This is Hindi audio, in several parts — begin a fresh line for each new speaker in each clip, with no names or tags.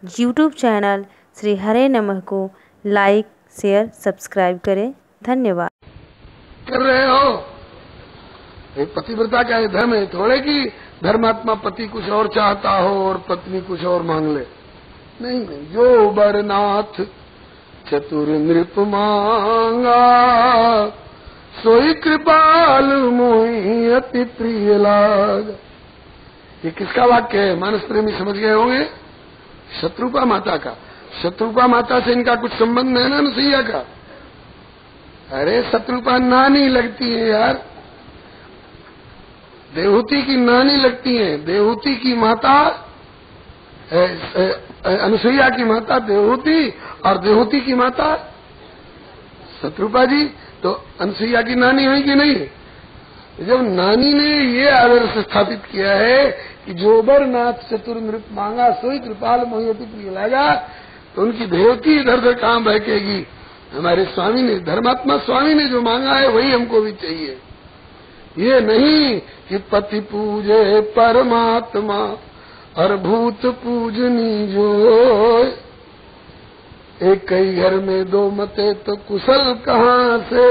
यूट्यूब चैनल श्री हरे नमः को लाइक, शेयर, सब्सक्राइब करें। धन्यवाद।
कर रहे हो ये पतिव्रता का ये धर्म है थोड़े कि धर्मात्मा पति कुछ और चाहता हो और पत्नी कुछ और मांग ले। नहीं, जो बरनाथ चतुर नृप मांगा सोई कृपाल मोहि अति प्रिय लाग। ये किसका वाक्य है? मानस प्रेमी समझ गए होंगे, शत्रुपा माता का। शत्रुपा माता से इनका कुछ संबंध है ना अनुसुईया का? अरे शत्रुपा नानी लगती है यार, देवहूति की नानी लगती है। देवहूति की माता अनुसुईया की माता देवहूति और देवहूति की माता शत्रुपा जी। तो अनुसुईया की नानी हुई कि नहीं? जब नानी ने ये आदर्श स्थापित किया है कि जो बरनाथ चतुर नृप मांगा सोई कृपाल मोहि अति प्रिय लागा, तो उनकी देवती इधर उधर कहां बहकेगी। हमारे स्वामी ने, धर्मात्मा स्वामी ने जो मांगा है वही हमको भी चाहिए। ये नहीं कि पति पूजे परमात्मा और भूत पूजनी जो। एक ही घर में दो मते तो कुशल कहाँ से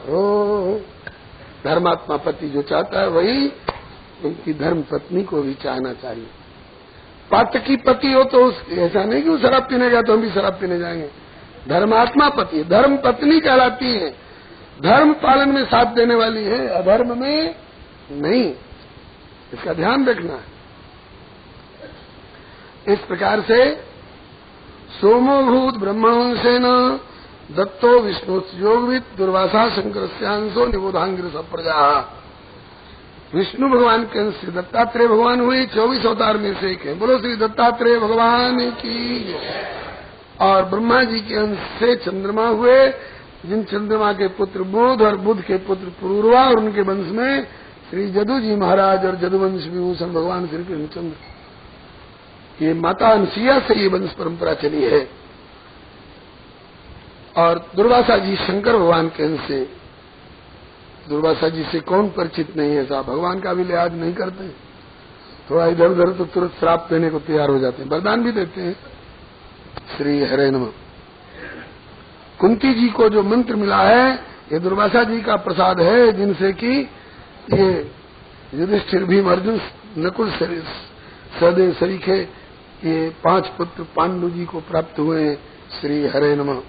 हो। धर्मात्मा पति जो चाहता है वही उनकी धर्म पत्नी को भी चाहना चाहिए। पातकी पति हो तो ऐसा नहीं कि वो शराब पीने गया तो हम भी शराब पीने जाएंगे। धर्मात्मा पति, धर्म पत्नी कहलाती है, धर्म पालन में साथ देने वाली है, अधर्म में नहीं। इसका ध्यान रखना है। इस प्रकार से सोमोभूत ब्रह्मणसेन दत्तो विष्णु योगविद दुर्वासा शंकर स्यांशो निबोधांगिर सप्रजा। विष्णु भगवान के अंश दत्तात्रेय भगवान हुए, 24 अवतार में से एक है। बोलो श्री दत्तात्रेय भगवान की। और ब्रह्मा जी के अंश से चंद्रमा हुए, जिन चंद्रमा के पुत्र बुध और बुध के पुत्र पुरूरवा, और उनके वंश में श्री जदु जी महाराज और जदुवंश विभूषण भगवान श्री कृष्णचंद्र। ये माता अनुसुईया से ये वंश परंपरा चली है। और दुर्वासा जी शंकर भगवान के अंश से। दुर्वासा जी से कौन परिचित नहीं है साहब, भगवान का भी लिहाज नहीं करते। थोड़ा इधर उधर तो तुरंत श्राप देने को तैयार हो जाते हैं, वरदान भी देते हैं। श्री हरे नमः। कुंती जी को जो मंत्र मिला है ये दुर्वासा जी का प्रसाद है, जिनसे कि ये युधिष्ठिर भीम अर्जुन नकुल सहदेव सरीखे ये 5 पुत्र पांडु जी को प्राप्त हुए हैं। श्री हरे नमः।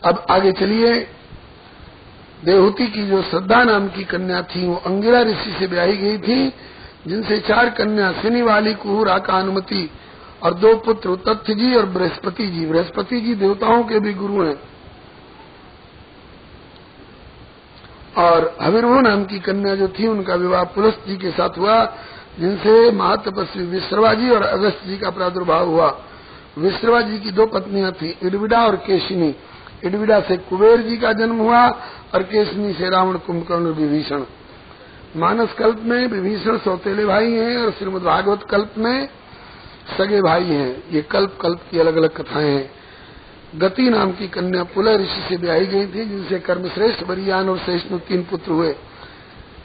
अब आगे चलिए। देवहूति की जो श्रद्धा नाम की कन्या थी वो अंगिरा ऋषि से ब्याही गई थी, जिनसे 4 कन्या सिनी वाली कुहू राका अनुमति और 2 पुत्र तथ्य जी और बृहस्पति जी। बृहस्पति जी देवताओं के भी गुरु हैं। और हविर्भु नाम की कन्या जो थी उनका विवाह पुलस्त जी के साथ हुआ, जिनसे महातपस्वी विश्रवा जी और अगस्त जी का प्रादुर्भाव हुआ। विश्रवा जी की 2 पत्नियां थी, इडविडा और केशिनी। इडविडा से कुबेर जी का जन्म हुआ और केशिनी से रावण, कुंभकर्ण और विभीषण। मानस कल्प में विभीषण सौतेले भाई हैं और श्रीमद् भागवत कल्प में सगे भाई हैं। ये कल्प कल्प की अलग अलग कथाएं हैं। गति नाम की कन्या पुलह ऋषि से ब्याही गई थी, जिनसे कर्मश्रेष्ठ बरियान और शेषनु 3 पुत्र हुए।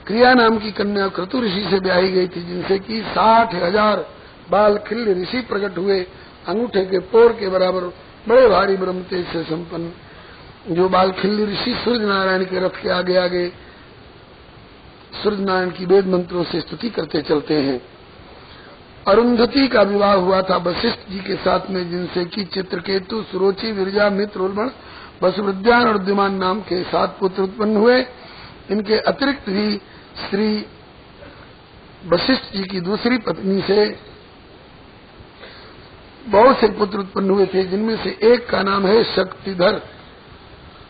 क्रिया नाम की कन्या क्रतु ऋषि से ब्याही गई थी, जिनसे कि 60,000 बाल खिल्य ऋषि प्रकट हुए, अंगूठे के पोर के बराबर बड़े भारी ब्रह्म तेज से संपन्न। जो बाल खिल्य ऋषि सूर्य नारायण के रथ के आगे आगे सूर्य नारायण की वेद मंत्रों से स्तुति करते चलते हैं। अरुंधति का विवाह हुआ था वशिष्ठ जी के साथ में, जिनसे कि चित्रकेतु, सुरोचि, विरजा, मित्र, उर्वण, वसुविद्यान और उद्यमान नाम के 7 पुत्र उत्पन्न हुए। इनके अतिरिक्त भी श्री वशिष्ठ जी की दूसरी पत्नी से बहुत से पुत्र उत्पन्न हुए थे, जिनमें से एक का नाम है शक्तिधर।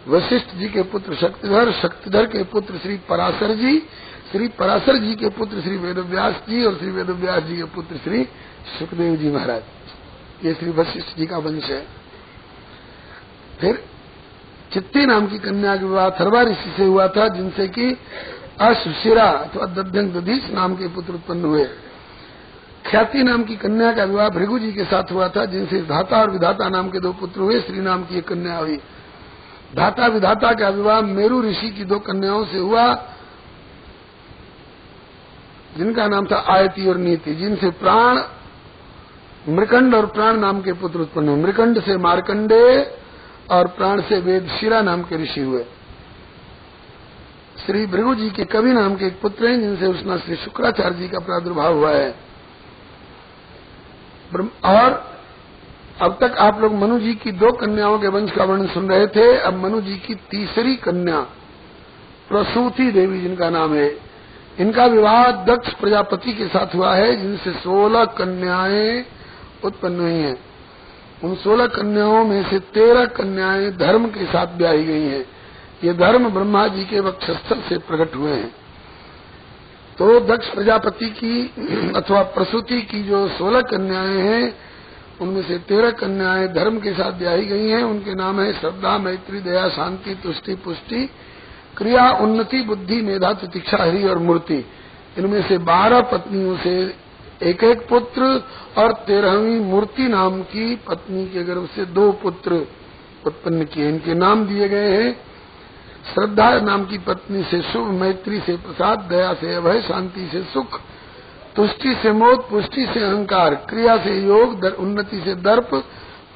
वशिष्ठ जी के पुत्र शक्तिधर, शक्तिधर के पुत्र श्री पराशर जी, श्री पराशर जी के पुत्र श्री वेदव्यास जी और श्री वेदव्यास जी के पुत्र श्री सुखदेव जी महाराज। ये श्री वशिष्ठ जी का वंश है। फिर चित्ती नाम की कन्या का विवाह थर्वा ऋषि से हुआ था, जिनसे कि अशिरा अथवा दध्यंग दधीश नाम के पुत्र उत्पन्न हुए। ख्याति नाम की कन्या का विवाह भृगु जी के साथ हुआ था, जिनसे धाता और विधाता नाम के 2 पुत्र हुए। श्री नाम की एक कन्या हुई। धाता विधाता का विवाह मेरु ऋषि की 2 कन्याओं से हुआ, जिनका नाम था आयति और नीति, जिनसे प्राण मृकंड और प्राण नाम के पुत्र उत्पन्न हुए। मृकंड से मार्कंडेय और प्राण से वेदशिरा नाम के ऋषि हुए। श्री भृगु जी के कवि नाम के एक पुत्र हैं, जिनसे उसना श्री शुक्राचार्य जी का प्रादुर्भाव हुआ है। और अब तक आप लोग मनु जी की 2 कन्याओं के वंश का वर्णन सुन रहे थे। अब मनु जी की तीसरी कन्या प्रसूति देवी, जिनका नाम है, इनका विवाह दक्ष प्रजापति के साथ हुआ है, जिनसे 16 कन्याएं उत्पन्न हुई हैं। उन 16 कन्याओं में से 13 कन्याएं धर्म के साथ ब्याही गई हैं। ये धर्म ब्रह्मा जी के वक्षस्थल से प्रकट हुए हैं। तो दक्ष प्रजापति की अथवा प्रसूति की जो 16 कन्याएं हैं, उनमें से 13 कन्याएं धर्म के साथ ब्याही गई हैं। उनके नाम है श्रद्धा, मैत्री, दया, शांति, तुष्टि, पुष्टि, क्रिया, उन्नति, बुद्धि, मेधा, तितिक्षा, हरि और मूर्ति। इनमें से 12 पत्नियों से एक एक पुत्र और 13वीं मूर्ति नाम की पत्नी के गर्भ से 2 पुत्र उत्पन्न किए। इनके नाम दिए गए हैं श्रद्धा नाम की पत्नी से शुभ, मैत्री से प्रसाद, दया से अभय, शांति से सुख, तुष्टि से मोद, पुष्टि से अहंकार, क्रिया से योग, उन्नति से दर्प,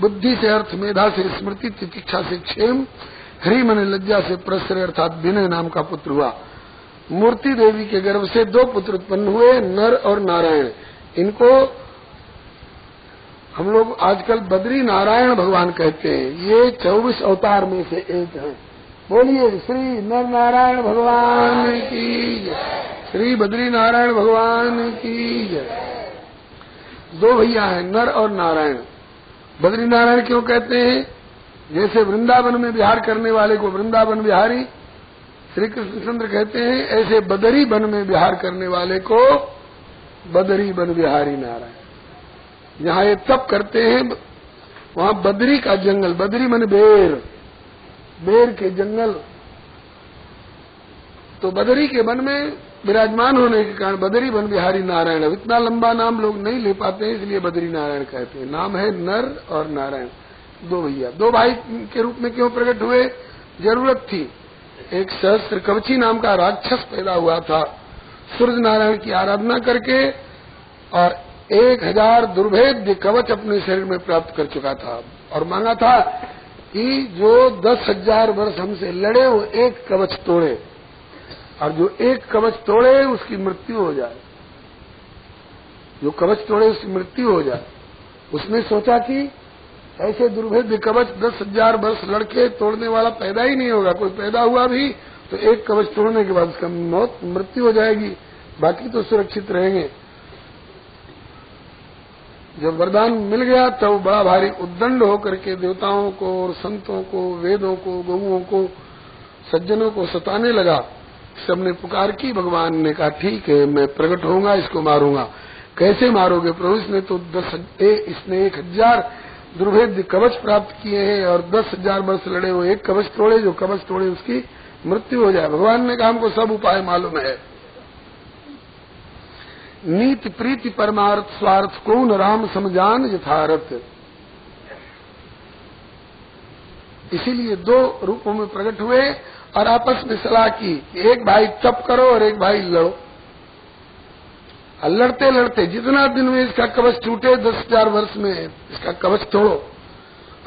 बुद्धि से अर्थ, मेधा से स्मृति, तितिक्षा से क्षेम, हरि मन लज्जा से प्रश्रय अर्थात विनय नाम का पुत्र हुआ। मूर्ति देवी के गर्भ से 2 पुत्र उत्पन्न हुए, नर और नारायण। इनको हम लोग आजकल बद्री नारायण भगवान कहते हैं। ये 24 अवतार में से एक हैं। बोलिए श्री नर नारायण भगवान की जय, श्री बद्री नारायण भगवान की जय। 2 भैया हैं, नर और नारायण। बद्री नारायण क्यों कहते हैं? जैसे वृंदावन में विहार करने वाले को वृंदावन विहारी श्री कृष्णचंद्र कहते हैं, ऐसे बदरी वन में विहार करने वाले को बदरी वन विहारी नारायण। जहाँ ये तप करते हैं वहाँ बदरी का जंगल, बदरी मन बेर, बेर के जंगल, तो बदरी के वन में विराजमान होने के कारण बदरी वन बिहारी नारायण। अब इतना लंबा नाम लोग नहीं ले पाते हैं, इसलिए बदरी नारायण कहते हैं। नाम है नर और नारायण, 2 भैया। 2 भाई के रूप में क्यों प्रकट हुए? जरूरत थी। एक सहस्त्र कवची नाम का राक्षस पैदा हुआ था सूर्य नारायण की आराधना करके, और 1000 दुर्भेद्य कवच अपने शरीर में प्राप्त कर चुका था, और मांगा था कि जो 10,000 वर्ष हमसे लड़े वो एक कवच तोड़े, और जो एक कवच तोड़े उसकी मृत्यु हो जाए। जो कवच तोड़े उसकी मृत्यु हो जाए। उसने सोचा कि ऐसे दुर्भेद्य कवच 10,000 वर्ष लड़के तोड़ने वाला पैदा ही नहीं होगा। कोई पैदा हुआ भी तो एक कवच तोड़ने के बाद उसका मृत्यु हो जाएगी, बाकी तो सुरक्षित रहेंगे। जब वरदान मिल गया तब तो बड़ा भारी उद्दंड होकर के देवताओं को और संतों को, वेदों को, गौओं को, सज्जनों को सताने लगा। सबने पुकार की, भगवान ने कहा ठीक है मैं प्रकट होऊंगा, इसको मारूंगा। कैसे मारोगे प्रभु? इसने तो 1000 दुर्भेद्य कवच प्राप्त किए हैं और 10,000 वर्ष लड़े, वो एक कवच तोड़े, जो कवच तोड़े उसकी मृत्यु हो जाए। भगवान ने कहा हमको सब उपाय मालूम है। नीति प्रीति परमार्थ स्वार्थ को न राम समझान यथार्थ। इसीलिए 2 रूपों में प्रकट हुए और आपस में सलाह की, एक भाई तप करो और एक भाई लड़ो। और लड़ते लड़ते जितना दिन में इसका कवच टूटे, 10,000 वर्ष में इसका कवच तोड़ो।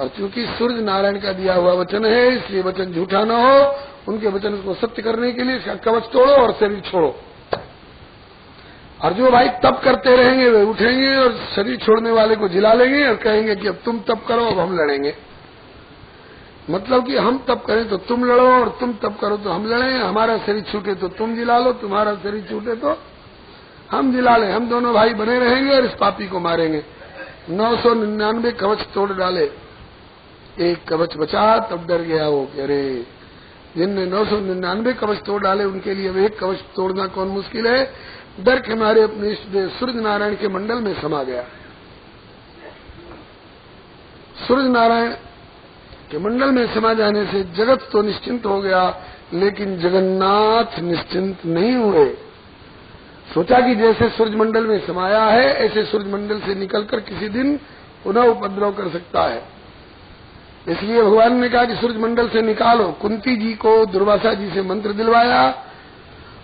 और चूंकि सूर्य नारायण का दिया हुआ वचन है, इसलिए वचन झूठा न हो। उनके वचन को सत्य करने के लिए इसका कवच तोड़ो और शरीर छोड़ो। और जो भाई तप करते रहेंगे वे उठेंगे और शरीर छोड़ने वाले को जिला लेंगे और कहेंगे कि अब तुम तप करो, अब हम लड़ेंगे। मतलब कि हम तप करें तो तुम लड़ो और तुम तप करो तो हम लड़ें। हमारा शरीर छूटे तो तुम जिला लो, तुम्हारा शरीर छूटे तो हम जिला लें। हम दोनों भाई बने रहेंगे और इस पापी को मारेंगे। 999 कवच तोड़ डाले, एक कवच बचा। तब डर गया वो कि अरे जिनने 999 कवच तोड़ डाले उनके लिए अब एक कवच तोड़ना कौन मुश्किल है। डर के मारे अपने इष्ट देव सूर्य नारायण के मंडल में समा गया। सूर्य नारायण के मंडल में समा जाने से जगत तो निश्चिंत हो गया, लेकिन जगन्नाथ निश्चिंत नहीं हुए। सोचा कि जैसे सूर्य मंडल में समाया है ऐसे सूर्य मंडल से निकलकर किसी दिन पुनः उपद्रव कर सकता है। इसलिए भगवान ने कहा कि सूर्य मंडल से निकालो। कुंती जी को दुर्वासा जी से मंत्र दिलवाया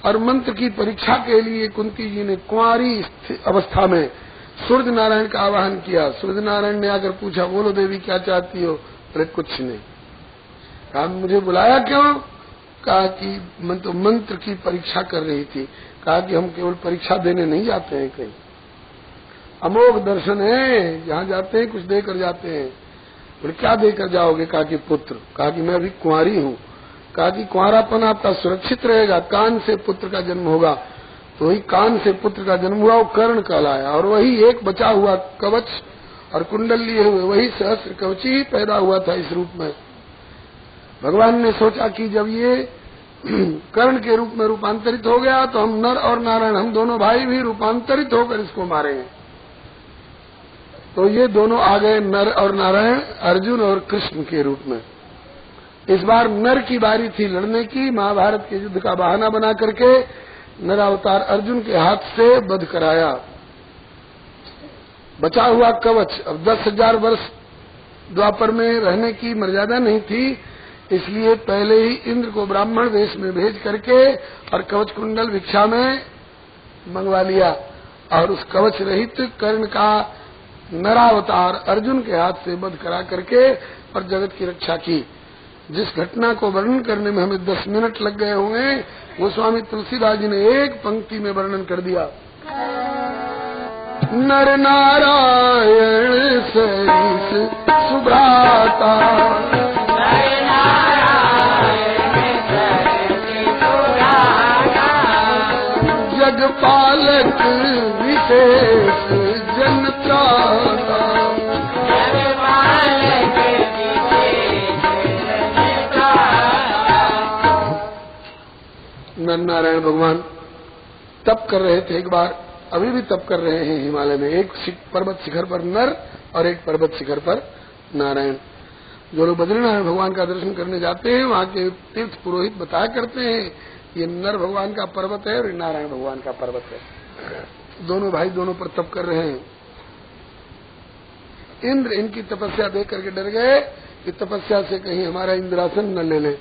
और मंत्र की परीक्षा के लिए कुंती जी ने कुंवारी अवस्था में सूर्य नारायण का आवाहन किया। सूर्य नारायण ने आकर पूछा, बोलो देवी क्या चाहती हो? अरे कुछ नहीं। कहा मुझे बुलाया क्यों? कहा कि मैं तो मंत्र की परीक्षा कर रही थी। कहा कि हम केवल परीक्षा देने नहीं जाते हैं, कहीं अमोघ दर्शन है, जहाँ जाते हैं कुछ देकर जाते हैं। बोले क्या देकर जाओगे? कहा कि पुत्र। कहा कि मैं अभी कुंवारी हूँ। कहा कि कुंवारापन आपका सुरक्षित रहेगा, कान से पुत्र का जन्म होगा। तो वही कान से पुत्र का जन्म हुआ, वो कर्ण कहलाया, और वही एक बचा हुआ कवच और कुंडल लिए हुए वही सहस्त्र कवची ही पैदा हुआ था इस रूप में। भगवान ने सोचा कि जब ये कर्ण के रूप में रूपांतरित हो गया तो हम नर और नारायण, हम दोनों भाई भी रूपांतरित होकर इसको मारेंगे। तो ये दोनों आ गए नर और नारायण, अर्जुन और कृष्ण के रूप में। इस बार नर की बारी थी लड़ने की। महाभारत के युद्ध का बहाना बना करके नरावतार अर्जुन के हाथ से वध कराया। बचा हुआ कवच, अब 10,000 वर्ष द्वापर में रहने की मर्यादा नहीं थी, इसलिए पहले ही इंद्र को ब्राह्मण वेश में भेज करके और कवच कुंडल भिक्षा में मंगवा लिया, और उस कवच रहित कर्ण का नरावतार अर्जुन के हाथ से वध करा करके और जगत की रक्षा की। जिस घटना को वर्णन करने में हमें 10 मिनट लग गए होंगे, गोस्वामी तुलसीदास जी ने एक पंक्ति में वर्णन कर दिया। नर नारायण सरिस सुभ्राता, जगपालक विशेष जन त्राता। नर नारायण भगवान तप कर रहे थे एक बार, अभी भी तप कर रहे हैं हिमालय में। एक पर्वत शिखर पर नर और एक पर्वत शिखर पर नारायण। जो लोग बद्रीनारायण भगवान का दर्शन करने जाते हैं, वहाँ के तीर्थ पुरोहित बताया करते हैं ये नर भगवान का पर्वत है और नारायण भगवान का पर्वत है। दोनों भाई दोनों पर तप कर रहे हैं। इंद्र इनकी तपस्या देख करके डर गए कि तपस्या से कहीं हमारा इंद्रासन न ले ले।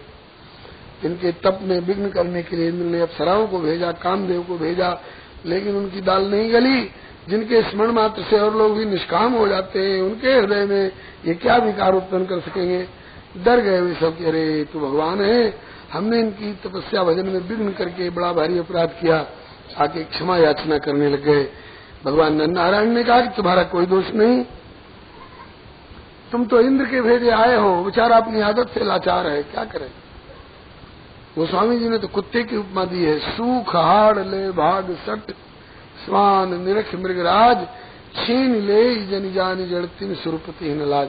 इनके तप में विघ्न करने के लिए इंद्र ने अप्सराओं को भेजा, कामदेव को भेजा, लेकिन उनकी दाल नहीं गली। जिनके स्मरण मात्र से और लोग भी निष्काम हो जाते हैं, उनके हृदय में ये क्या विकार उत्पन्न कर सकेंगे। डर गए वे सब कि अरे तू भगवान है, हमने इनकी तपस्या भजन में विघ्न करके बड़ा भारी अपराध किया। आके क्षमा याचना करने लग गए। भगवान नारायण ने कहा कि तुम्हारा कोई दोष नहीं, तुम तो इंद्र के भेजे आए हो, बेचारा अपनी आदत से लाचार है, क्या करे। गोस्वामी जी ने तो कुत्ते की उपमा दी है। सूख हाड़ ले भाग सट, स्वान निरख मृगराज, छीन ले जन जान जड़ तीन सुरपति न लाज।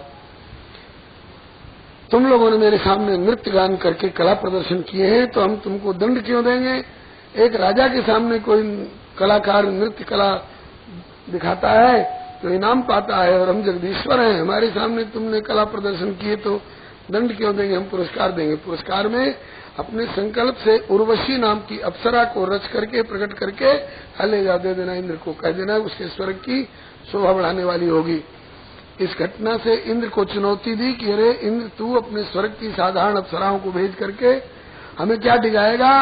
तुम लोगों ने मेरे सामने नृत्य गान करके कला प्रदर्शन किए हैं, तो हम तुमको दंड क्यों देंगे। एक राजा के सामने कोई कलाकार नृत्य कला दिखाता है तो इनाम पाता है, और हम जगदीश्वर हैं, हमारे सामने तुमने कला प्रदर्शन किए तो दंड क्यों देंगे, हम पुरस्कार देंगे। पुरस्कार में अपने संकल्प से उर्वशी नाम की अप्सरा को रच करके प्रकट करके ले जा दे देना, इंद्र को कह देना, उसके स्वर्ग की शोभा बढ़ाने वाली होगी। इस घटना से इंद्र को चुनौती दी कि अरे इंद्र तू अपने स्वर्ग की साधारण अप्सराओं को भेज करके हमें क्या डिगाएगा।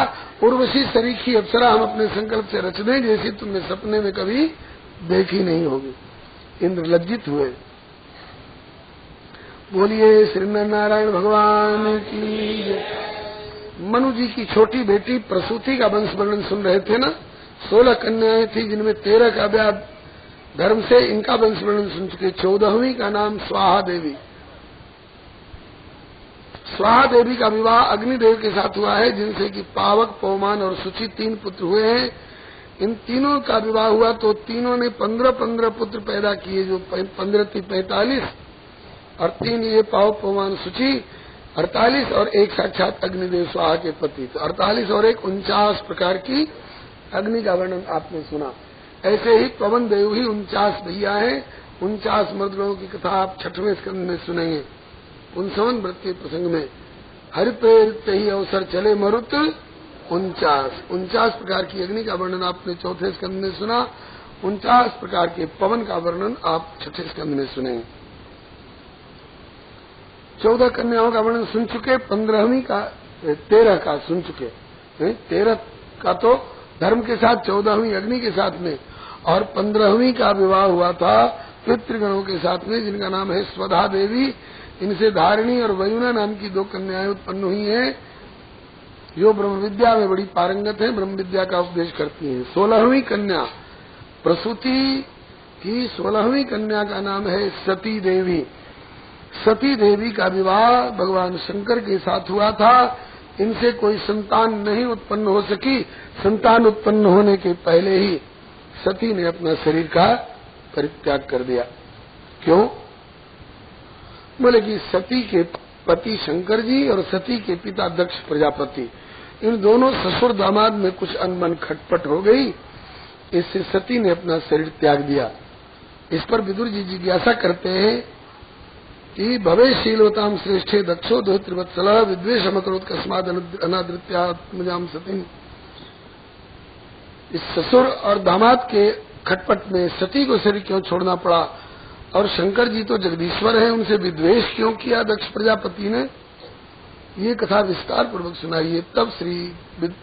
उर्वशी सरीखी अप्सरा हम अपने संकल्प से रच दें, जैसी तुमने सपने में कभी देखी नहीं होगी। इंद्र लज्जित हुए। बोलिए श्री नारायण भगवान की। मनु जी की छोटी बेटी प्रसूति का वंश वर्णन सुन रहे थे ना। 16 कन्याएं थी, जिनमें 13 का ब्याह धर्म से, इनका वंश वर्णन सुन चुके। 14वीं का नाम स्वाहा देवी। स्वाहा देवी का विवाह अग्निदेव के साथ हुआ है, जिनसे कि पावक, पवमान और सुचि 3 पुत्र हुए हैं। इन तीनों का विवाह हुआ तो तीनों ने 15-15 पुत्र पैदा किए, जो 15 थी 45 और 3 ये पावक, पवमान, सुचि 48 और एक साक्षात अग्निदेव स्वाहा के पति। तो 48 और एक 49 प्रकार की अग्नि का वर्णन आपने सुना। ऐसे ही पवन देव ही 49 भैया हैं। 49 मर्दों की कथा आप 6वें स्कंद में सुनेंगे। 59 व्रत के प्रसंग में हरि प्रेरित ही अवसर चले मरुत 49 प्रकार की अग्नि का वर्णन आपने 4थे स्कंद में सुना। 49 प्रकार के पवन का वर्णन आप 6ठे स्कंद में सुनेंगे। 14 कन्याओं का वर्णन सुन चुके, 15वीं का 13 का सुन चुके। 13 का तो धर्म के साथ, 14वीं अग्नि के साथ में, और 15वीं का विवाह हुआ था पितृगणों के साथ में, जिनका नाम है स्वधा देवी। इनसे धारिणी और वयुना नाम की 2 कन्याएं उत्पन्न हुई हैं, जो ब्रह्म विद्या में बड़ी पारंगत है, ब्रह्म विद्या का उपदेश करती हैं। 16वीं कन्या प्रसूति की 16वीं कन्या का नाम है सती देवी। सती देवी का विवाह भगवान शंकर के साथ हुआ था। इनसे कोई संतान नहीं उत्पन्न हो सकी। संतान उत्पन्न होने के पहले ही सती ने अपना शरीर का परित्याग कर दिया। क्यों? बोले कि सती के पति शंकर जी और सती के पिता दक्ष प्रजापति, इन दोनों ससुर दामाद में कुछ अनबन खटपट हो गई, इससे सती ने अपना शरीर त्याग दिया। इस पर विदुर जी जिज्ञासा करते हैं कि भवेशीलवताम श्रेष्ठे दक्षो दोहित्रवत्सल विद्वेषमकरोत् कस्माद अनादृत्यात्मजाम सती। इस ससुर और दामाद के खटपट में सती को शरीर क्यों छोड़ना पड़ा, और शंकर जी तो जगदीश्वर हैं, उनसे विद्वेष क्यों किया दक्ष प्रजापति ने? ये कथा विस्तार पूर्वक सुनाइए। तब श्री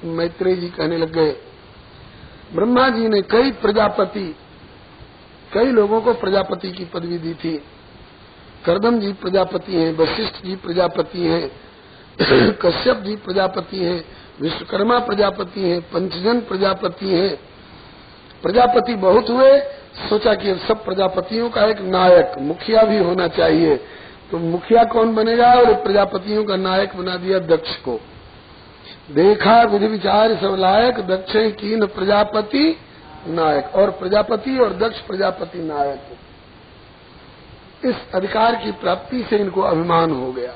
मैत्रेय जी कहने लग गए, ब्रह्मा जी ने कई लोगों को प्रजापति की पदवी दी थी। कर्दम जी प्रजापति हैं, वशिष्ठ जी प्रजापति हैं, कश्यप जी प्रजापति हैं, विश्वकर्मा प्रजापति हैं, पंचजन प्रजापति हैं। प्रजापति बहुत हुए, सोचा कि अब सब प्रजापतियों का एक नायक मुखिया भी होना चाहिए। तो मुखिया कौन बनेगा? और प्रजापतियों का नायक बना दिया दक्ष को। देखा विधि विचार सब लायक, दक्ष की न प्रजापति नायक। और प्रजापति और दक्ष प्रजापति नायक, इस अधिकार की प्राप्ति से इनको अभिमान हो गया।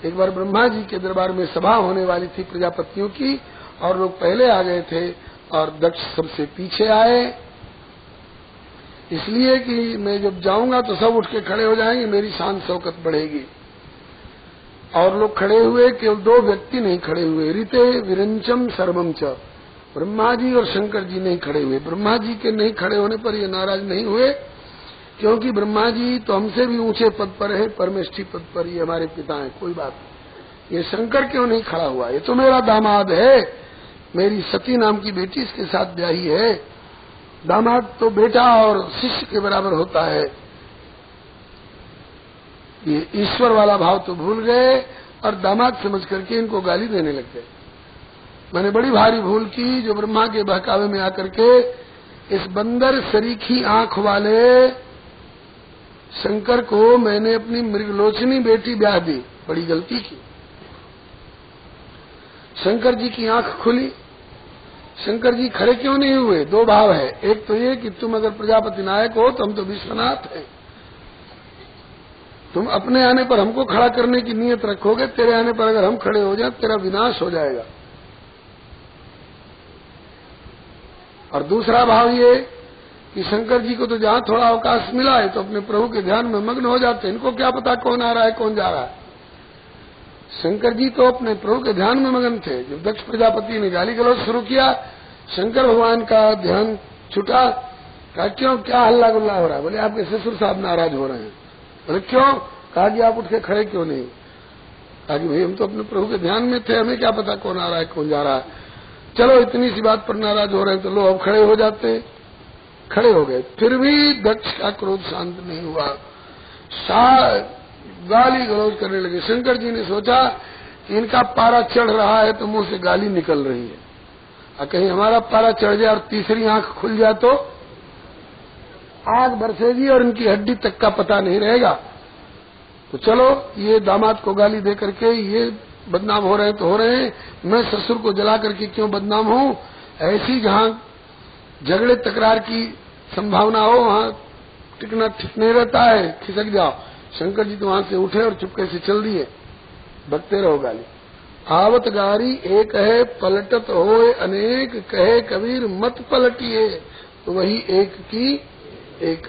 एक बार ब्रह्मा जी के दरबार में सभा होने वाली थी प्रजापतियों की, और लोग पहले आ गए थे और दक्ष सबसे पीछे आए, इसलिए कि मैं जब जाऊंगा तो सब उठ के खड़े हो जाएंगे, मेरी शान शौकत बढ़ेगी। और लोग खड़े हुए, केवल 2 व्यक्ति नहीं खड़े हुए, ऋते विरंचम सर्वम च। ब्रह्मा जी और शंकर जी नहीं खड़े हुए। ब्रह्मा जी के नहीं खड़े होने पर ये नाराज नहीं हुए, क्योंकि ब्रह्मा जी तो हमसे भी ऊंचे पद पर है, परमेष्ठी पद पर, ये हमारे पिता हैं, कोई बात नहीं। ये शंकर क्यों नहीं खड़ा हुआ? ये तो मेरा दामाद है, मेरी सती नाम की बेटी इसके साथ ब्याही है। दामाद तो बेटा और शिष्य के बराबर होता है। ये ईश्वर वाला भाव तो भूल गए और दामाद समझ करके इनको गाली देने लग गए। मैंने बड़ी भारी भूल की जो ब्रह्मा के बहकावे में आकर के इस बंदर सरीखी आंख वाले शंकर को मैंने अपनी मृगलोचनी बेटी ब्याह दी, बड़ी गलती की। शंकर जी की आंख खुली। शंकर जी खड़े क्यों नहीं हुए? 2 भाव है। एक तो ये कि तुम अगर प्रजापति नायक हो तो हम तो विश्वनाथ हैं, तुम अपने आने पर हमको खड़ा करने की नीयत रखोगे, तेरे आने पर अगर हम खड़े हो जाए तेरा विनाश हो जाएगा। और दूसरा भाव ये कि शंकर जी को तो जहां थोड़ा अवकाश मिला है तो अपने प्रभु के ध्यान में मग्न हो जाते हैं, इनको क्या पता कौन आ रहा है कौन जा रहा है। शंकर जी तो अपने प्रभु के ध्यान में मगन थे। जब दक्ष प्रजापति ने गाली गलौज शुरू किया, शंकर भगवान का ध्यान छूटा। कहा क्यों, क्या हल्ला गुल्ला हो रहा है? बोले आपके ससुर साहब नाराज हो रहे हैं। बोले क्यों? कहा कि आप उठ के खड़े क्यों नहीं? कहा कि भाई हम तो अपने प्रभु के ध्यान में थे, हमें क्या पता कौन आ रहा है कौन जा रहा है। चलो इतनी सी बात पर नाराज हो रहे हैं तो लो अब खड़े हो जाते। खड़े हो गए, फिर भी दक्ष का क्रोध शांत नहीं हुआ, गाली गलौज करने लगे। शंकर जी ने सोचा कि इनका पारा चढ़ रहा है तो मुंह से गाली निकल रही है, और कहीं हमारा पारा चढ़ जाए और तीसरी आंख खुल जाए तो आग बरसेगी और इनकी हड्डी तक का पता नहीं रहेगा। तो चलो ये दामाद को गाली दे करके ये बदनाम हो रहे तो हो रहे हैं, मैं ससुर को जला करके क्यों बदनाम हूं? ऐसी जहां झगड़े तकरार की संभावना हो वहां टिकना ठीक नहीं रहता है, खिसक जाओ। शंकर जी तो वहां से उठे और चुपके से चल दिए, बकते रहो गाली। आवत गारी एक है पलटत होए अनेक, कहे कबीर मत पलटिए, तो वही एक की एक।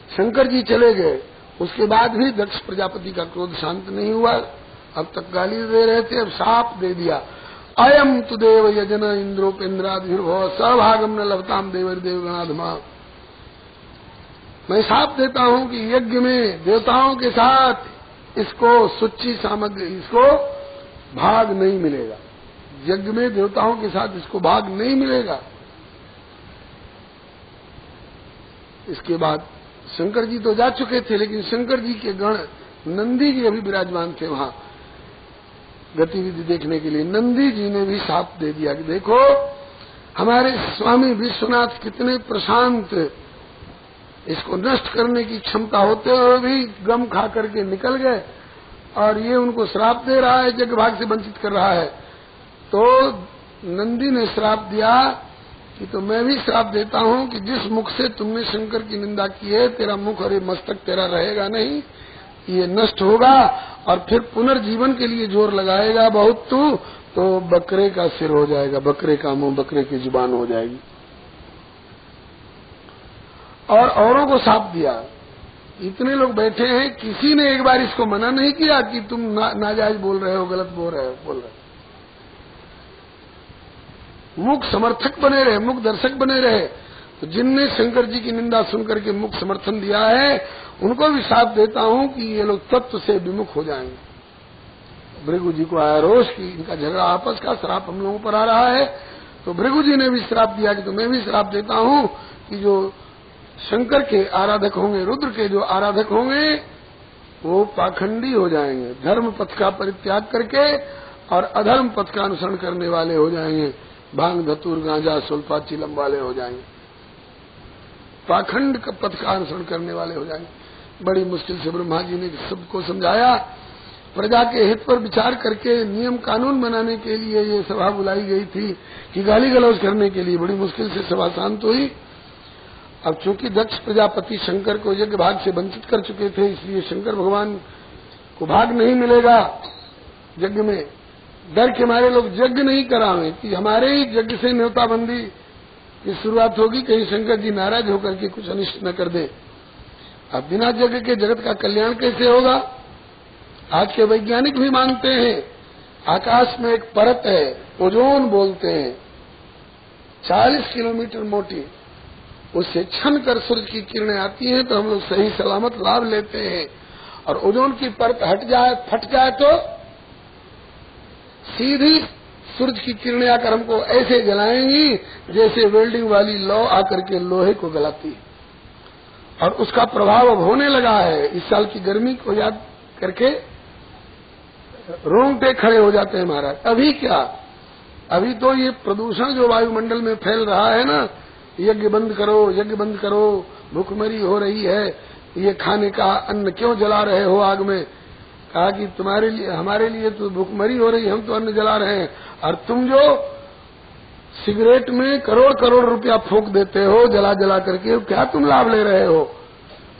शंकर जी चले गए, उसके बाद भी दक्ष प्रजापति का क्रोध शांत नहीं हुआ। अब तक गाली दे रहे थे, अब शाप दे दिया। अयम तु देव यजन इंद्रोपेन्द्रादिर्भव सभागम न लभताम देवर देवगणाधमा। मैं शाप देता हूं कि यज्ञ में देवताओं के साथ इसको सुच्ची सामग्री, इसको भाग नहीं मिलेगा। यज्ञ में देवताओं के साथ इसको भाग नहीं मिलेगा। इसके बाद शंकर जी तो जा चुके थे, लेकिन शंकर जी के गण नंदी जी अभी विराजमान थे वहां गतिविधि देखने के लिए। नंदी जी ने भी साथ दे दिया कि देखो हमारे स्वामी विश्वनाथ कितने प्रशांत, इसको नष्ट करने की क्षमता होते हुए भी गम खा करके निकल गए, और ये उनको श्राप दे रहा है, यज्ञ भाग से वंचित कर रहा है। तो नंदी ने श्राप दिया कि तो मैं भी श्राप देता हूं कि जिस मुख से तुमने शंकर की निंदा की है, तेरा मुख और ये मस्तक तेरा रहेगा नहीं, ये नष्ट होगा, और फिर पुनर्जीवन के लिए जोर लगाएगा बहुत तू, तो बकरे का सिर हो जाएगा, बकरे का मुंह, बकरे की जुबान हो जाएगी। और औरों को साप दिया। इतने लोग बैठे हैं, किसी ने एक बार इसको मना नहीं किया कि तुम नाजायज बोल रहे हो, गलत बोल रहे हो। मुख समर्थक बने रहे, मुख दर्शक बने रहे। तो जिनने शंकर जी की निंदा सुनकर के मुख समर्थन दिया है, उनको भी साथ देता हूं कि ये लोग तत्व से विमुख हो जाएंगे। भृगु जी को आया रोष कि इनका झगड़ा आपस का, श्राप हम लोगों पर आ रहा है। तो भृगु जी ने भी श्राप दिया कि तो मैं भी श्राप देता हूं कि जो शंकर के आराधक होंगे, रुद्र के जो आराधक होंगे, वो पाखंडी हो जाएंगे, धर्म पथ का परित्याग करके और अधर्म पथ का अनुसरण करने वाले हो जाएंगे, भांग धतूर गांजा सुल्फा चिलम वाले हो जाएंगे, पाखंड पथ का अनुसरण करने वाले हो जाएंगे। बड़ी मुश्किल से ब्रह्मा जी ने सबको समझाया। प्रजा के हित पर विचार करके नियम कानून बनाने के लिए ये सभा बुलाई गई थी कि गाली गलौज करने के लिए। बड़ी मुश्किल से सभा शांत हुई। अब चूंकि दक्ष प्रजापति शंकर को यज्ञ भाग से वंचित कर चुके थे, इसलिए शंकर भगवान को भाग नहीं मिलेगा यज्ञ में। डर के मारे लोग यज्ञ नहीं करावे कि हमारे ही यज्ञ से न्योताबंदी की शुरुआत होगी, कहीं शंकर जी नाराज होकर के कुछ अनिष्ट न कर दे। अब बिना यज्ञ के जगत का कल्याण कैसे होगा? आज के वैज्ञानिक भी मानते हैं आकाश में एक परत है, ओजोन बोलते हैं, 40 किलोमीटर मोटी, उससे छन कर सूर्य की किरणें आती हैं तो हम लोग सही सलामत लाभ लेते हैं। और ओजोन की परत हट जाए, फट जाए तो सीधी सूरज की किरणें आकर हमको ऐसे जलाएंगी जैसे वेल्डिंग वाली लौ आकर के लोहे को गलाती है। और उसका प्रभाव अब होने लगा है। इस साल की गर्मी को याद करके रोंगटे खड़े हो जाते हैं महाराज। अभी क्या, अभी तो ये प्रदूषण जो वायुमंडल में फैल रहा है ना, यज्ञ बंद करो, यज्ञ बंद करो, भूखमरी हो रही है, ये खाने का अन्न क्यों जला रहे हो आग में? कहा कि तुम्हारे लिए, हमारे लिए तो भूखमरी हो रही, हम तो अन्न जला रहे हैं, और तुम जो सिगरेट में करोड़ करोड़ रुपया फूंक देते हो जला जला करके, क्या तुम लाभ ले रहे हो?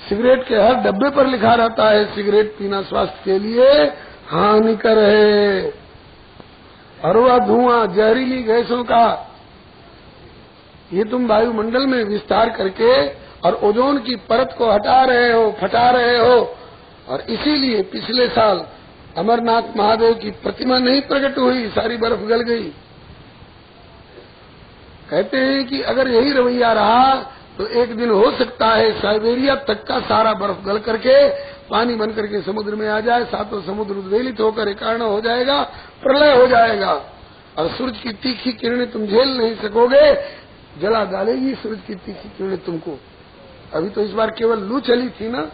सिगरेट के हर डब्बे पर लिखा रहता है सिगरेट पीना स्वास्थ्य के लिए हानिकर है, और वह धुआं जहरीली गैसों का ये तुम वायुमंडल में विस्तार करके और ओजोन की परत को हटा रहे हो, फटा रहे हो। और इसीलिए पिछले साल अमरनाथ महादेव की प्रतिमा नहीं प्रकट हुई, सारी बर्फ गल गई। कहते हैं कि अगर यही रवैया रहा तो एक दिन हो सकता है साइबेरिया तक का सारा बर्फ गल करके पानी बन करके समुद्र में आ जाए, सातों समुद्र उद्वेलित होकर एकार्ण हो जाएगा, प्रलय हो जाएगा, और सूरज की तीखी किरणें तुम झेल नहीं सकोगे, जला डालेगी सूरज की तीखी किरणें तुमको। अभी तो इस बार केवल लू चली थी ना,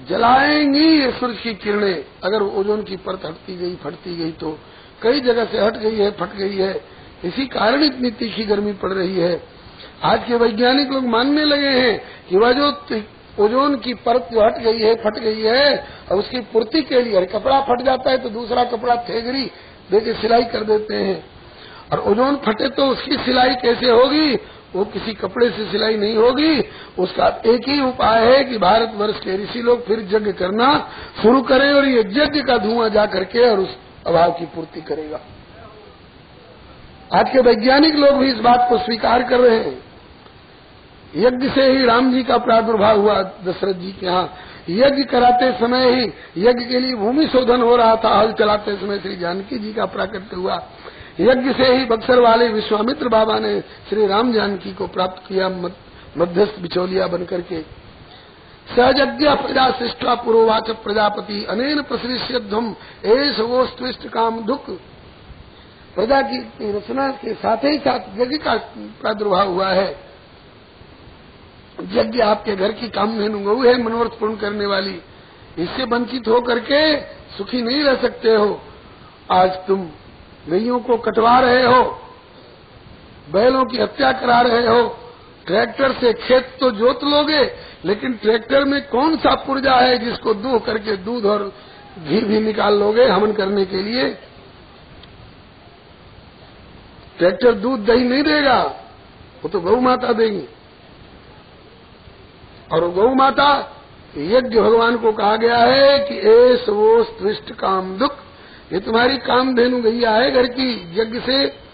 जलाएंगी ये सूरज की किरणें। अगर ओजोन की परत हटती गई, फटती गई, तो कई जगह से हट गई है, फट गई है, इसी कारण इतनी तीखी गर्मी पड़ रही है। आज के वैज्ञानिक लोग मानने लगे हैं कि वह जो ओजोन की परत जो हट गई है, फट गई है, और उसकी पूर्ति के लिए कपड़ा फट जाता है तो दूसरा कपड़ा थेगरी देके सिलाई कर देते हैं, और ओजोन फटे तो उसकी सिलाई कैसे होगी? वो किसी कपड़े से सिलाई नहीं होगी। उसका एक ही उपाय है कि भारतवर्ष के ऋषि लोग फिर यज्ञ करना शुरू करें, और ये यज्ञ का धुआं जा करके और उस अभाव की पूर्ति करेगा। आज के वैज्ञानिक लोग भी इस बात को स्वीकार कर रहे हैं। यज्ञ से ही राम जी का प्रादुर्भाव हुआ दशरथ जी के यहाँ। यज्ञ कराते समय ही यज्ञ के लिए भूमि शोधन हो रहा था, हल चलाते समय श्री जानकी जी का प्राकट्य हुआ। यज्ञ से ही बक्सर वाले विश्वामित्र बाबा ने श्री राम जानकी को प्राप्त किया मध्यस्थ बिचौलिया बनकर के। सहजज्ञ प्रजा सृष्टा पुरोवाच प्रजापति अनेन प्रसृष्यध्वम एष वोस्त्विष्ट काम दुख। प्रजा की रचना के साथ ही साथ यज्ञ का प्रादुर्भाव हुआ है। यज्ञ आपके घर की कामधेनु गऊ है, मनोरथ पूर्ण करने वाली। इससे वंचित हो करके सुखी नहीं रह सकते हो। आज तुम गैयों को कटवा रहे हो, बैलों की हत्या करा रहे हो, ट्रैक्टर से खेत तो जोत लोगे, लेकिन ट्रैक्टर में कौन सा पुर्जा है जिसको दूह करके दूध और घी भी निकाल लोगे हवन करने के लिए? ट्रैक्टर दूध दही नहीं देगा, वो तो गौ माता देगी। और गौ माता यज्ञ भगवान को कहा गया है कि एस वो त्विष्ट काम दुख, ये तुम्हारी कामधेनु गैया है घर की। यज्ञ से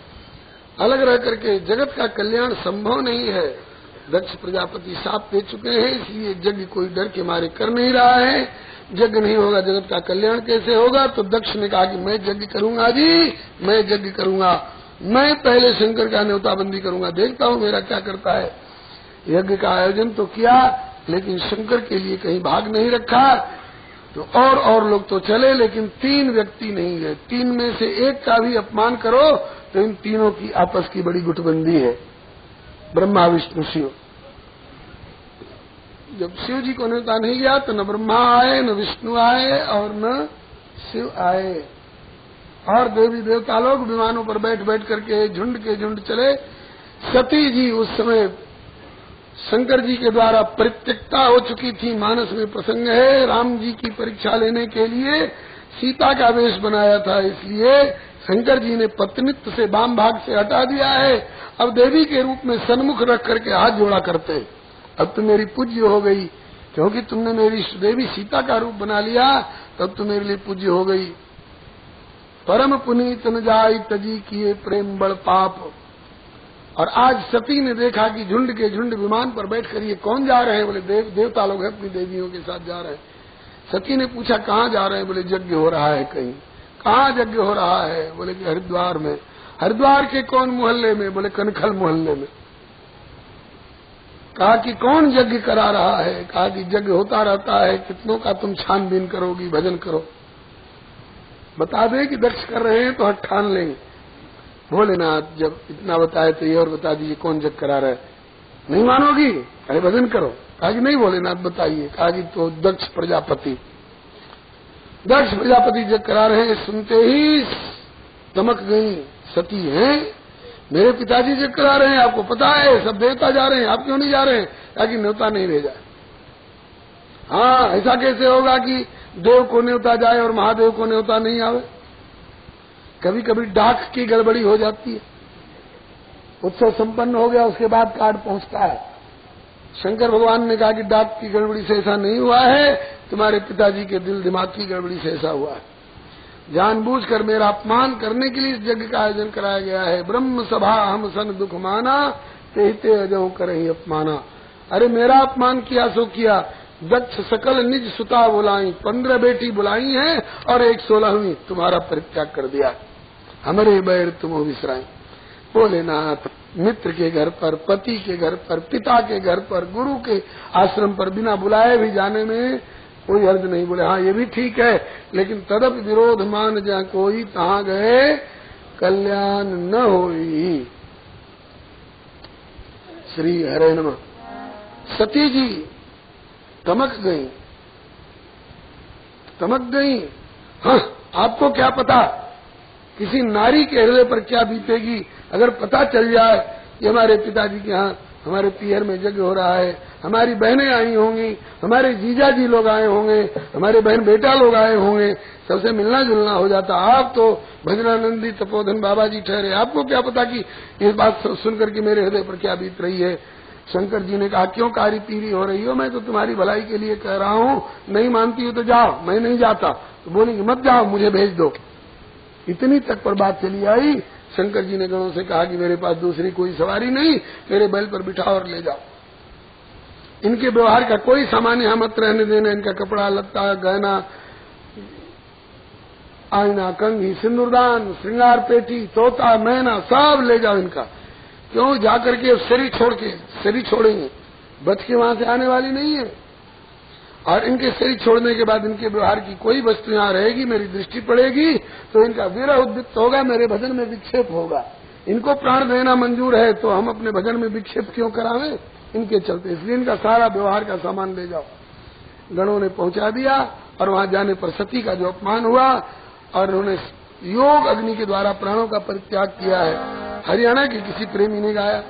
अलग रह करके जगत का कल्याण संभव नहीं है। दक्ष प्रजापति शाप दे चुके हैं, इसलिए यज्ञ कोई डर के मारे कर नहीं रहा है। यज्ञ नहीं होगा जगत का कल्याण कैसे होगा? तो दक्ष ने कहा कि मैं यज्ञ करूंगा जी, मैं यज्ञ करूंगा, मैं पहले शंकर का न्योताबंदी करूंगा, देखता हूँ मेरा क्या करता है। यज्ञ का आयोजन तो किया, लेकिन शंकर के लिए कहीं भाग नहीं रखा। तो और लोग तो चले, लेकिन 3 व्यक्ति नहीं गए। 3 में से एक का भी अपमान करो तो इन तीनों की आपस की बड़ी गुटबंदी है, ब्रह्मा विष्णु शिव। जब शिव जी को न्योता नहीं गया तो न ब्रह्मा आए, न विष्णु आए और न शिव आए। और देवी देवता लोग विमानों पर बैठ बैठ करके झुंड के झुंड चले। सती जी उस समय शंकर जी के द्वारा परित्यक्ता हो चुकी थी। मानस में प्रसंग है, राम जी की परीक्षा लेने के लिए सीता का वेश बनाया था, इसलिए शंकर जी ने पत्नित्व से वाम भाग से हटा दिया है। अब देवी के रूप में सन्मुख रख करके हाथ जोड़ा करते, अब तुम मेरी पूज्य हो गई, क्योंकि तुमने मेरी देवी सीता का रूप बना लिया, तब तुम मेरे लिए पूज्य हो गई। परम पुनीत न जाई तजी किए प्रेम बड़ पाप। और आज सती ने देखा कि झुंड के झुंड विमान पर बैठकर ये कौन जा रहे हैं? बोले देवता लोग हैं, अपनी देवियों के साथ जा रहे हैं। सती ने पूछा कहाँ जा रहे हैं? बोले यज्ञ हो रहा है कहीं। कहाँ यज्ञ हो रहा है? बोले कि हरिद्वार में। हरिद्वार के कौन मोहल्ले में? बोले कनखल मोहल्ले में। कहा कि कौन यज्ञ करा रहा है? कहा कि यज्ञ होता रहता है, कितनों का तुम छानबीन करोगी, भजन करो। बता दे कि दक्ष कर रहे हैं तो हट ठान लेंगे। भोलेनाथ जब इतना बताए तो ये और बता दीजिए कौन जग करा रहा है? नहीं मानोगी? अरे भजन करो। कहा कि नहीं भोलेनाथ बताइए। कहा कि तो दक्ष प्रजापति जग करा रहे हैं। सुनते ही चमक गई सती हैं, मेरे पिताजी जग करा रहे हैं, आपको पता है, सब देवता जा रहे हैं, आप क्यों नहीं जा रहे हैं? कहा कि न्योता नहीं भेजा। हाँ, ऐसा कैसे होगा कि देव को न्योता जाए और महादेव को न्योता नहीं आवे? कभी कभी डाक की गड़बड़ी हो जाती है। उत्सव संपन्न हो गया, उसके बाद कार्ड पहुंचता है। शंकर भगवान ने कहा कि डाक की गड़बड़ी से ऐसा नहीं हुआ है, तुम्हारे पिताजी के दिल दिमाग की गड़बड़ी से ऐसा हुआ है। जानबूझकर मेरा अपमान करने के लिए इस यज्ञ का आयोजन कराया गया है। ब्रह्म सभा हम सन दुख माना, तेहते अजो करहि अपमाना। अरे मेरा अपमान किया सो किया। दक्ष सकल निज सुता बुलाई, 15 बेटी बुलाई हैं और एक 16वीं तुम्हारा परित्याग कर दिया। हमारे बैर तुम विसराई। भोलेनाथ मित्र के घर पर, पति के घर पर, पिता के घर पर, गुरु के आश्रम पर बिना बुलाए भी जाने में कोई अर्ज नहीं। बोले हाँ ये भी ठीक है, लेकिन तदप विरोध मान जा कोई, तहाँ गए कल्याण न होई। श्री हरे नमः। सती जी तमक गई। हाँ, आपको क्या पता किसी नारी के हृदय पर क्या बीतेगी अगर पता चल जाए कि हमारे पिताजी के यहाँ हमारे पियर में यज्ञ हो रहा है, हमारी बहनें आई होंगी, हमारे जीजा जी लोग आए होंगे, हमारे बहन बेटा लोग आए होंगे, सबसे मिलना जुलना हो जाता। आप तो भजनानंदी तपोधन बाबा जी ठहरे, आपको क्या पता कि इस बात सुनकर के मेरे हृदय पर क्या बीत रही है। शंकर जी ने कहा क्यों कारी पीरी हो रही हो? मैं तो तुम्हारी भलाई के लिए कह रहा हूँ, नहीं मानती हो तो जाओ। मैं नहीं जाता तो बोलेंगे मत जाओ, मुझे भेज दो। इतनी तक पर बात चली आई। शंकर जी ने गणों से कहा कि मेरे पास दूसरी कोई सवारी नहीं, मेरे बैल पर बिठाओ और ले जाओ। इनके व्यवहार का कोई सामान यहाँ मत रहने देना। इनका कपड़ा लत्ता गहना आईना कंघी सिंदूरदान श्रृंगार पेटी तोता मैना सब ले जाओ इनका। क्यों? जाकर के शरीर छोड़ेंगे, बच के वहां से आने वाली नहीं है। और इनके शरीर छोड़ने के बाद इनके व्यवहार की कोई वस्तु यहाँ रहेगी, मेरी दृष्टि पड़ेगी तो इनका विरह उद्दीप्त होगा, मेरे भजन में विक्षेप होगा। इनको प्राण देना मंजूर है तो हम अपने भजन में विक्षेप क्यों करावें? इनके चलते, इसलिए इनका सारा व्यवहार का सामान ले जाओ। गणों ने पहुंचा दिया और वहां जाने पर सती का जो अपमान हुआ और उन्होंने योग अग्नि के द्वारा प्राणों का परित्याग किया है। हरियाणा के किसी प्रेमी ने गाया,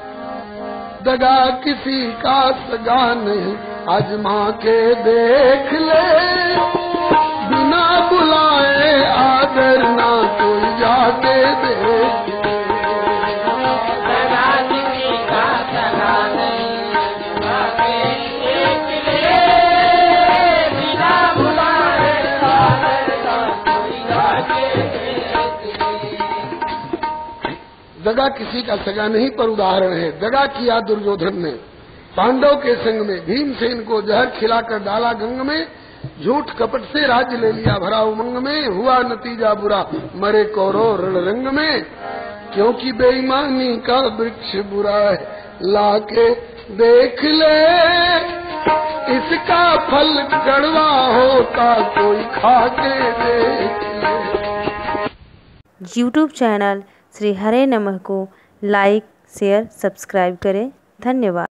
दगा किसी का सगा नहीं आजमा के देख ले, बिना बुलाए आदर ना कोई जाके देख ले। दगा किसी का सगा नहीं पर उदाहरण है। दगा किया दुर्योधन ने पांडव के संग में, भीमसेन को जहर खिलाकर डाला गंग में, झूठ कपट से राज्य ले लिया भरा उमंग में, हुआ नतीजा बुरा मरे कौरव रण रंग में, क्योंकि बेईमानी का वृक्ष बुरा है लाके देख ले, इसका फल कड़वा होता कोई खा के देख ले।
YouTube चैनल श्री हरे नमः को लाइक, शेयर, सब्सक्राइब करें। धन्यवाद।